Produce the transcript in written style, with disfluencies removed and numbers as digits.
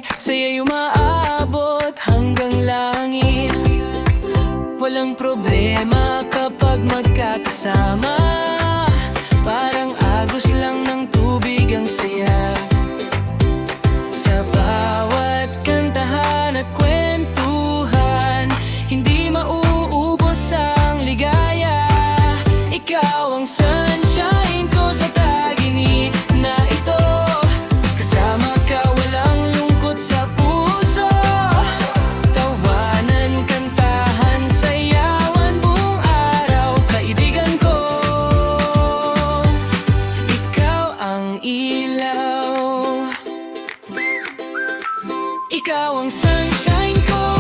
buhay, saya'y umaabot hanggang langit. Walang problema kapag magkakasama, parang agos lang ng tubig ang saya. Sa bawat kantahan at kwentuhan, hindi mauubos ang ligaya. Ikaw ang sunshine ko sa tag-init na ito. Kasama ka, walang lungkot sa puso. Tawanan, kantahan, sayawan buong araw, kaibigan ko. Ikaw ang ilaw, ikaw ang sunshine ko.